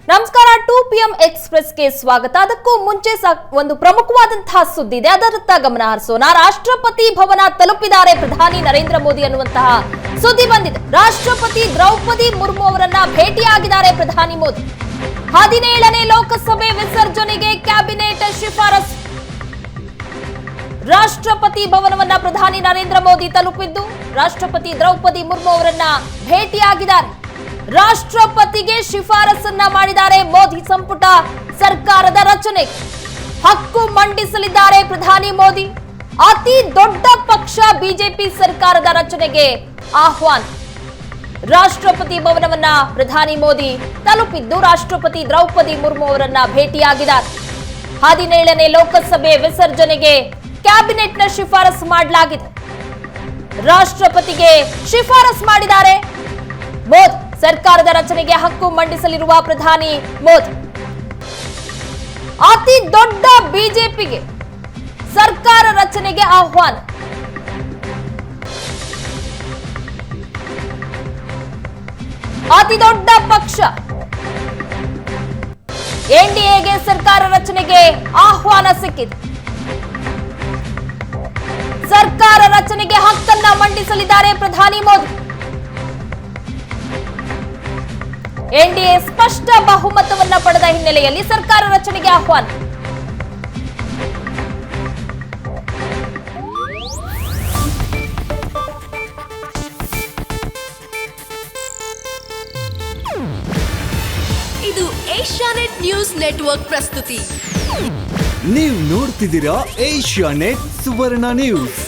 ನಮಸ್ಕಾರ 2PM ಎಕ್ಸ್‌ಪ್ರೆಸ್‌ಗೆ ಸ್ವಾಗತ. ಅದಕ್ಕೂ ಮುಂಚೆ ಒಂದು ಪ್ರಮುಖವಾದಂತಹ ಸುದ್ದಿ ಇದೆ, ಅದರತ್ತ ಗಮನ ಹರಿಸೋಣ. ರಾಷ್ಟ್ರಪತಿ ಭವನ ತಲುಪಿದ್ದಾರೆ ಪ್ರಧಾನಿ ನರೇಂದ್ರ ಮೋದಿ ಅನ್ನುವಂತಹ ಸುದ್ದಿ ಬಂದಿದೆ. ರಾಷ್ಟ್ರಪತಿ ದ್ರೌಪದಿ ಮುರ್ಮು ಅವರನ್ನ ಭೇಟಿಯಾಗಿದ್ದಾರೆ ಪ್ರಧಾನಿ ಮೋದಿ. 17ನೇ ಲೋಕಸಭೆ ವಿಸರ್ಜನೆಗೆ ಕ್ಯಾಬಿನೆಟ್ ಶಿಫಾರಸು. ರಾಷ್ಟ್ರಪತಿ ಭವನವನ್ನ ಪ್ರಧಾನಿ ನರೇಂದ್ರ ಮೋದಿ ತಲುಪಿದ್ದು ರಾಷ್ಟ್ರಪತಿ ದ್ರೌಪದಿ ಮುರ್ಮು ಅವರನ್ನ ಭೇಟಿಯಾಗಿದ್ದಾರೆ. ರಾಷ್ಟ್ರಪತಿಗೆ ಶಿಫಾರಸನ್ನ ಮಾಡಿದ್ದಾರೆ. ಮೋದಿ ಸಂಪುಟ ಸರ್ಕಾರದ ರಚನೆ ಹಕ್ಕು ಮಂಡಿಸಲಿದ್ದಾರೆ ಪ್ರಧಾನಿ ಮೋದಿ. ಅತಿ ದೊಡ್ಡ ಪಕ್ಷ ಬಿಜೆಪಿ ಸರ್ಕಾರದ ರಚನೆಗೆ ಆಹ್ವಾನ. ರಾಷ್ಟ್ರಪತಿ ಭವನವನ್ನ ಪ್ರಧಾನಿ ಮೋದಿ ತಲುಪಿದ್ದು ರಾಷ್ಟ್ರಪತಿ ದ್ರೌಪದಿ ಮುರ್ಮು ಅವರನ್ನ ಭೇಟಿಯಾಗಿದ್ದಾರೆ. 17ನೇ ಲೋಕಸಭೆ ವಿಸರ್ಜನೆಗೆ ಕ್ಯಾಬಿನೆಟ್ನ ಶಿಫಾರಸು ಮಾಡಲಾಗಿದೆ. ರಾಷ್ಟ್ರಪತಿಗೆ ಶಿಫಾರಸು ಮಾಡಿದ್ದಾರೆ ಮೋದಿ. ಸರ್ಕಾರದ ರಚನೆಗೆ ಹಕ್ಕು ಮಂಡಿಸಲಿರುವ ಪ್ರಧಾನಿ ಮೋದಿ. ಅತಿ ದೊಡ್ಡ ಬಿಜೆಪಿಗೆ ಸರ್ಕಾರ ರಚನೆಗೆ ಆಹ್ವಾನ. ಅತಿ ದೊಡ್ಡ ಪಕ್ಷ ಎನ್ಡಿಎಗೆ ಸರ್ಕಾರ ರಚನೆಗೆ ಆಹ್ವಾನ ಸಿಕ್ಕಿದೆ. ಸರ್ಕಾರ ರಚನೆಗೆ ಹಕ್ಕನ್ನ ಮಂಡಿಸಲಿದ್ದಾರೆ ಪ್ರಧಾನಿ ಮೋದಿ. ಎನ್ಡಿಎ ಸ್ಪಷ್ಟ ಬಹುಮತವನ್ನ ಪಡೆದ ಹಿನ್ನೆಲೆಯಲ್ಲಿ ಸರ್ಕಾರ ರಚನೆಗೆ ಆಹ್ವಾನ. ಇದು ಏಷ್ಯಾನೆಟ್ ನ್ಯೂಸ್ ನೆಟ್ವರ್ಕ್ ಪ್ರಸ್ತುತಿ. ನೀವು ನೋಡ್ತಿದ್ದೀರಾ ಏಷ್ಯಾನೆಟ್ ಸುವರ್ಣ ನ್ಯೂಸ್.